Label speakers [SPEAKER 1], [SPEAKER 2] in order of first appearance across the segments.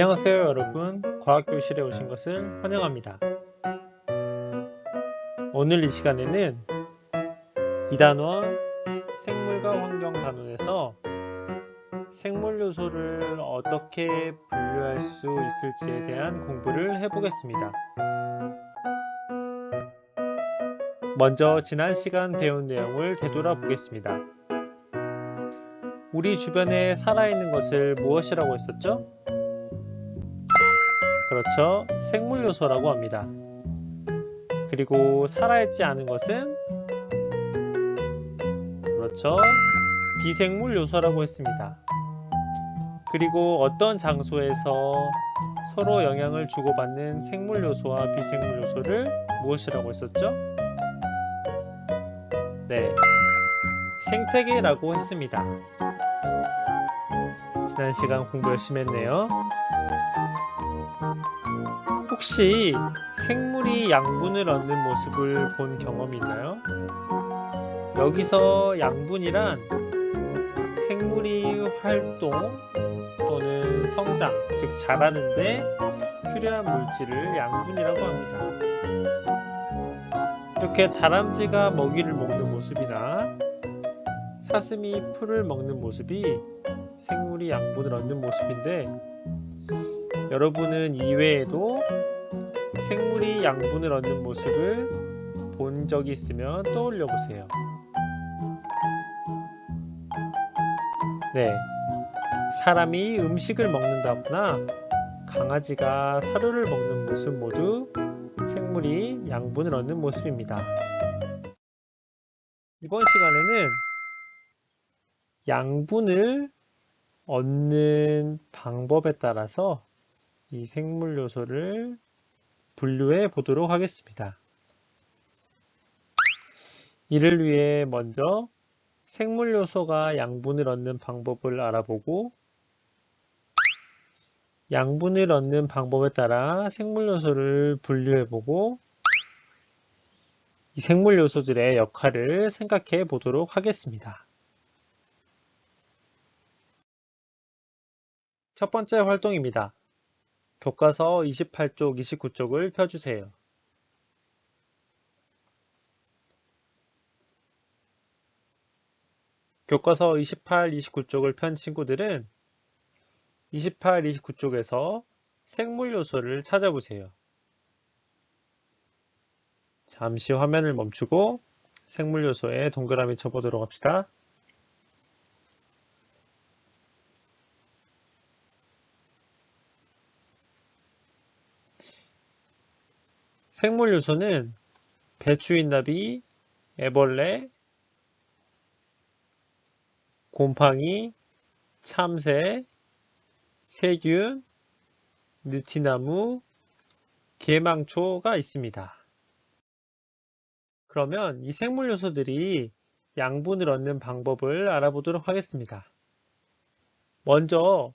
[SPEAKER 1] 안녕하세요 여러분, 과학교실에 오신 것을 환영합니다. 오늘 이 시간에는 2단원 생물과 환경 단원에서 생물 요소를 어떻게 분류할 수 있을지에 대한 공부를 해보겠습니다. 먼저 지난 시간 배운 내용을 되돌아보겠습니다. 우리 주변에 살아있는 것을 무엇이라고 했었죠? 그렇죠, 생물 요소라고 합니다. 그리고 살아있지 않은 것은 그렇죠, 비생물 요소라고 했습니다. 그리고 어떤 장소에서 서로 영향을 주고받는 생물 요소와 비생물 요소를 무엇이라고 했었죠? 네, 생태계라고 했습니다. 지난 시간 공부 열심히 했네요. 혹시 생물이 양분을 얻는 모습을 본 경험이 있나요? 여기서 양분이란 생물이 활동 또는 성장, 즉 자라는데 필요한 물질을 양분이라고 합니다. 이렇게 다람쥐가 먹이를 먹는 모습이나 사슴이 풀을 먹는 모습이 생물이 양분을 얻는 모습인데, 여러분은 이외에도 생물이 양분을 얻는 모습을 본 적이 있으면 떠올려 보세요. 네, 사람이 음식을 먹는다거나 강아지가 사료를 먹는 모습 모두 생물이 양분을 얻는 모습입니다. 이번 시간에는 양분을 얻는 방법에 따라서 이 생물 요소를 분류해 보도록 하겠습니다. 이를 위해 먼저 생물 요소가 양분을 얻는 방법을 알아보고, 양분을 얻는 방법에 따라 생물 요소를 분류해 보고, 이 생물 요소들의 역할을 생각해 보도록 하겠습니다. 첫 번째 활동입니다. 교과서 28쪽, 29쪽을 펴주세요. 교과서 28, 29쪽을 편 친구들은 28, 29쪽에서 생물 요소를 찾아보세요. 잠시 화면을 멈추고 생물 요소에 동그라미 쳐보도록 합시다. 생물 요소는 배추인나비, 애벌레, 곰팡이, 참새, 세균, 느티나무, 개망초가 있습니다. 그러면 이 생물 요소들이 양분을 얻는 방법을 알아보도록 하겠습니다. 먼저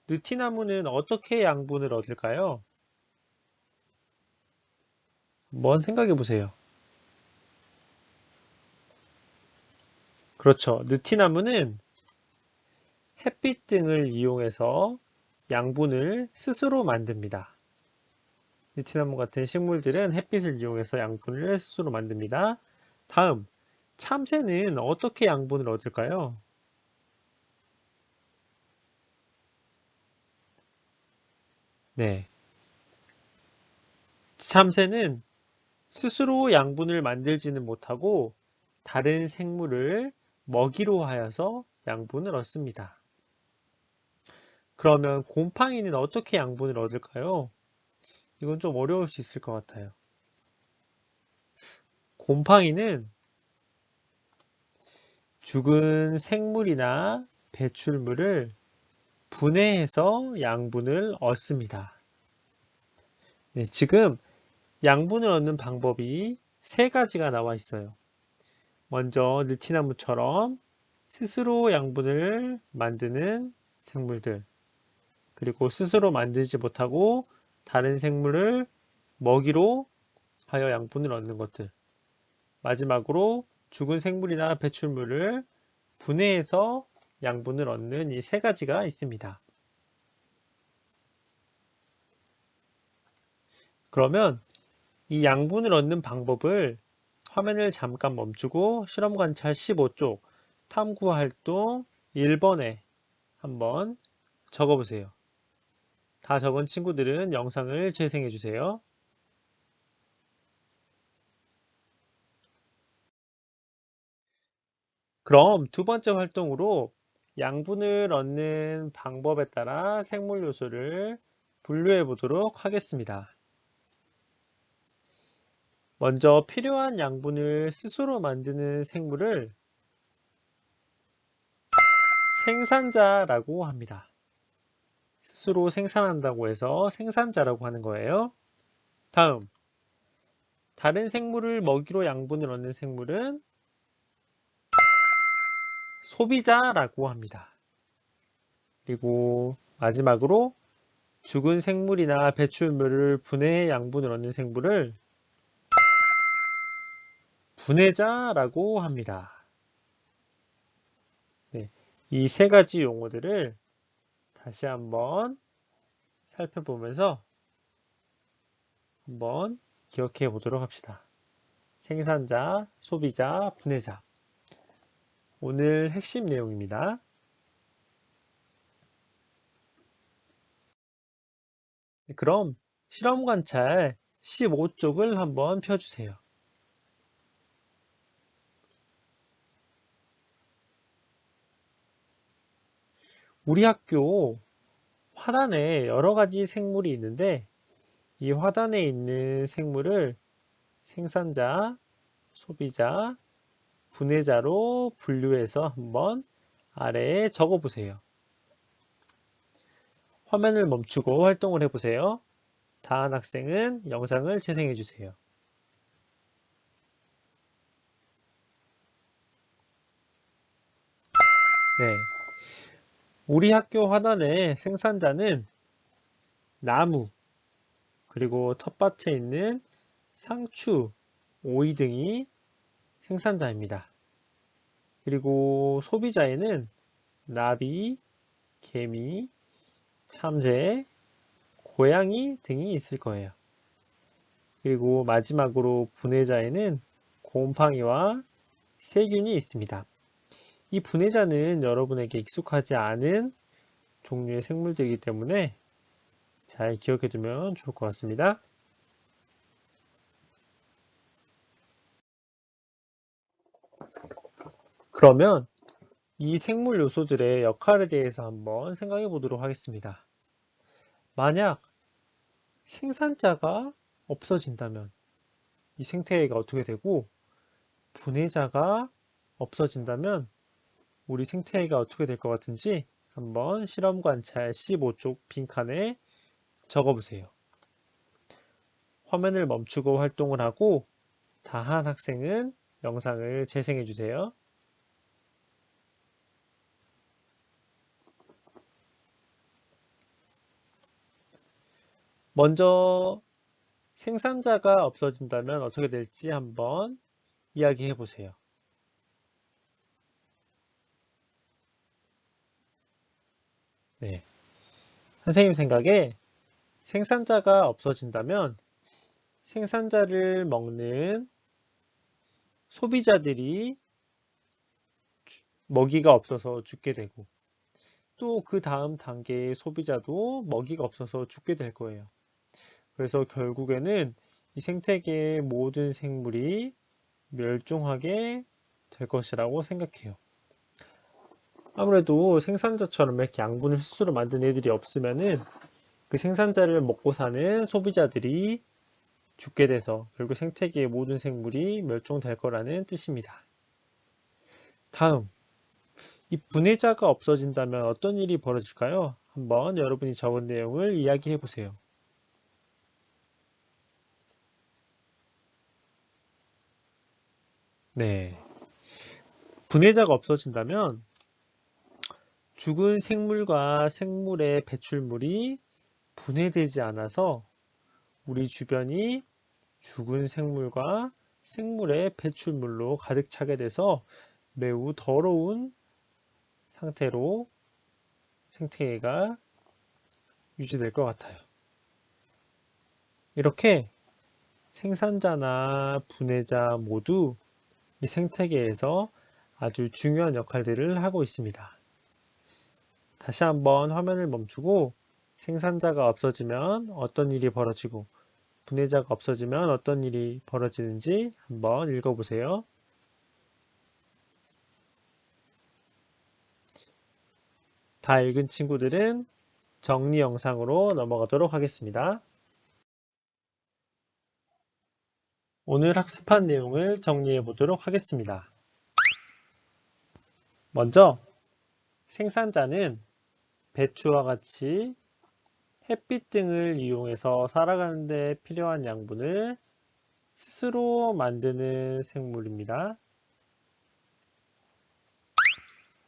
[SPEAKER 1] 느티나무는 어떻게 양분을 얻을까요? 한번 생각해 보세요. 그렇죠. 느티나무는 햇빛 등을 이용해서 양분을 스스로 만듭니다. 느티나무 같은 식물들은 햇빛을 이용해서 양분을 스스로 만듭니다. 다음, 참새는 어떻게 양분을 얻을까요? 네. 참새는 스스로 양분을 만들지는 못하고 다른 생물을 먹이로 하여서 양분을 얻습니다. 그러면 곰팡이는 어떻게 양분을 얻을까요? 이건 좀 어려울 수 있을 것 같아요. 곰팡이는 죽은 생물이나 배출물을 분해해서 양분을 얻습니다. 네, 지금 양분을 얻는 방법이 세 가지가 나와 있어요. 먼저 느티나무처럼 스스로 양분을 만드는 생물들, 그리고 스스로 만들지 못하고 다른 생물을 먹이로 하여 양분을 얻는 것들, 마지막으로 죽은 생물이나 배출물을 분해해서 양분을 얻는 이 세 가지가 있습니다. 그러면 이 양분을 얻는 방법을 화면을 잠깐 멈추고 실험 관찰 15쪽 탐구 활동 1번에 한번 적어보세요. 다 적은 친구들은 영상을 재생해 주세요. 그럼 두 번째 활동으로 양분을 얻는 방법에 따라 생물 요소를 분류해 보도록 하겠습니다. 먼저 필요한 양분을 스스로 만드는 생물을 생산자라고 합니다. 스스로 생산한다고 해서 생산자라고 하는 거예요. 다음, 다른 생물을 먹이로 양분을 얻는 생물은 소비자라고 합니다. 그리고 마지막으로 죽은 생물이나 배출물을 분해해 양분을 얻는 생물을 분해자라고 합니다. 네, 이 세 가지 용어들을 다시 한번 살펴보면서 한번 기억해 보도록 합시다. 생산자, 소비자, 분해자. 오늘 핵심 내용입니다. 그럼 실험 관찰 15쪽을 한번 펴주세요. 우리 학교 화단에 여러 가지 생물이 있는데 이 화단에 있는 생물을 생산자, 소비자, 분해자로 분류해서 한번 아래에 적어 보세요. 화면을 멈추고 활동을 해보세요. 다한 학생은 영상을 재생해 주세요. 네. 우리 학교 화단의 생산자는 나무, 그리고 텃밭에 있는 상추, 오이 등이 생산자입니다. 그리고 소비자에는 나비, 개미, 참새, 고양이 등이 있을 거예요. 그리고 마지막으로 분해자에는 곰팡이와 세균이 있습니다. 이 분해자는 여러분에게 익숙하지 않은 종류의 생물들이기 때문에 잘 기억해 두면 좋을 것 같습니다. 그러면 이 생물 요소들의 역할에 대해서 한번 생각해 보도록 하겠습니다. 만약 생산자가 없어진다면 이 생태계가 어떻게 되고 분해자가 없어진다면 우리 생태계가 어떻게 될 것 같은지 한번 실험 관찰 15쪽 빈칸에 적어보세요. 화면을 멈추고 활동을 하고 다한 학생은 영상을 재생해 주세요. 먼저 생산자가 없어진다면 어떻게 될지 한번 이야기해 보세요. 네. 선생님 생각에 생산자가 없어진다면 생산자를 먹는 소비자들이 먹이가 없어서 죽게 되고 또 그 다음 단계의 소비자도 먹이가 없어서 죽게 될 거예요. 그래서 결국에는 이 생태계의 모든 생물이 멸종하게 될 것이라고 생각해요. 아무래도 생산자처럼 이렇게 양분을 스스로 만든 애들이 없으면은 그 생산자를 먹고 사는 소비자들이 죽게 돼서 결국 생태계의 모든 생물이 멸종될 거라는 뜻입니다. 다음, 이 분해자가 없어진다면 어떤 일이 벌어질까요? 한번 여러분이 적은 내용을 이야기해 보세요. 네. 분해자가 없어진다면 죽은 생물과 생물의 배출물이 분해되지 않아서 우리 주변이 죽은 생물과 생물의 배출물로 가득 차게 돼서 매우 더러운 상태로 생태계가 유지될 것 같아요. 이렇게 생산자나 분해자 모두 이 생태계에서 아주 중요한 역할들을 하고 있습니다. 다시 한번 화면을 멈추고 생산자가 없어지면 어떤 일이 벌어지고 분해자가 없어지면 어떤 일이 벌어지는지 한번 읽어보세요. 다 읽은 친구들은 정리 영상으로 넘어가도록 하겠습니다. 오늘 학습한 내용을 정리해 보도록 하겠습니다. 먼저 생산자는 배추와 같이 햇빛 등을 이용해서 살아가는 데 필요한 양분을 스스로 만드는 생물입니다.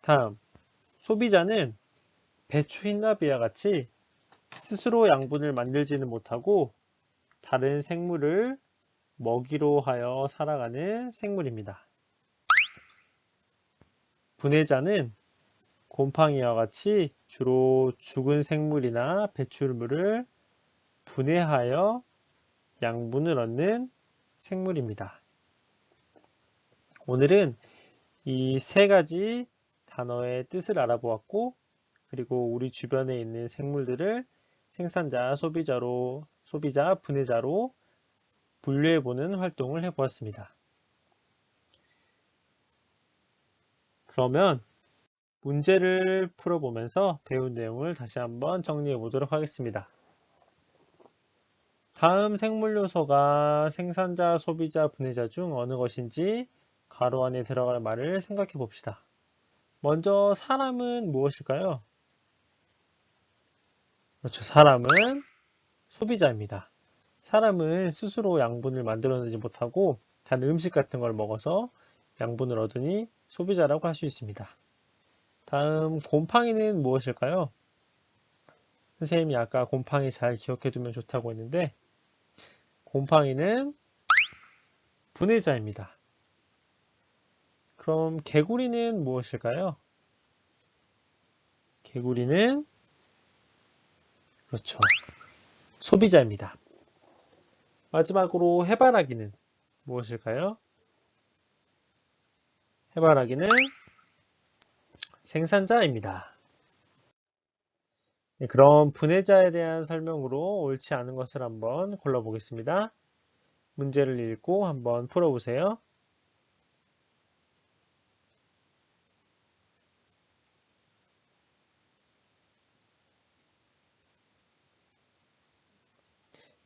[SPEAKER 1] 다음, 소비자는 배추 흰나비와 같이 스스로 양분을 만들지는 못하고 다른 생물을 먹이로 하여 살아가는 생물입니다. 분해자는 곰팡이와 같이 주로 죽은 생물이나 배출물을 분해하여 양분을 얻는 생물입니다. 오늘은 이 세 가지 단어의 뜻을 알아보았고, 그리고 우리 주변에 있는 생물들을 생산자, 소비자, 분해자로 분류해보는 활동을 해보았습니다. 그러면 문제를 풀어보면서 배운 내용을 다시 한번 정리해 보도록 하겠습니다. 다음 생물 요소가 생산자, 소비자, 분해자 중 어느 것인지 가로 안에 들어갈 말을 생각해 봅시다. 먼저 사람은 무엇일까요? 그렇죠. 사람은 소비자입니다. 사람은 스스로 양분을 만들어내지 못하고 단 음식 같은 걸 먹어서 양분을 얻으니 소비자라고 할 수 있습니다. 다음 곰팡이는 무엇일까요? 선생님이 아까 곰팡이 잘 기억해 두면 좋다고 했는데 곰팡이는 분해자입니다. 그럼 개구리는 무엇일까요? 개구리는 그렇죠. 소비자입니다. 마지막으로 해바라기는 무엇일까요? 해바라기는 생산자입니다. 네, 그럼 분해자에 대한 설명으로 옳지 않은 것을 한번 골라보겠습니다. 문제를 읽고 한번 풀어보세요.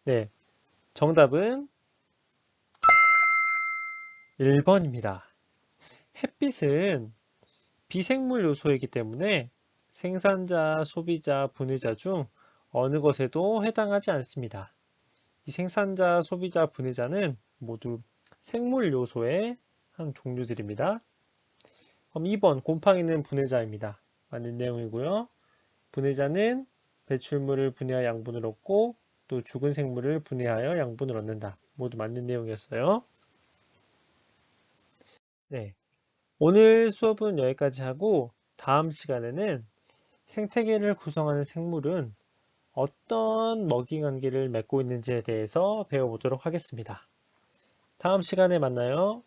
[SPEAKER 1] 네, 정답은 1번입니다. 햇빛은 비생물 요소이기 때문에 생산자, 소비자, 분해자 중 어느 것에도 해당하지 않습니다. 이 생산자, 소비자, 분해자는 모두 생물 요소의 한 종류들입니다. 그럼 2번 곰팡이는 분해자입니다. 맞는 내용이고요. 분해자는 배출물을 분해하여 양분을 얻고 또 죽은 생물을 분해하여 양분을 얻는다. 모두 맞는 내용이었어요. 네. 오늘 수업은 여기까지 하고 다음 시간에는 생태계를 구성하는 생물은 어떤 먹이 관계를 맺고 있는지에 대해서 배워보도록 하겠습니다. 다음 시간에 만나요.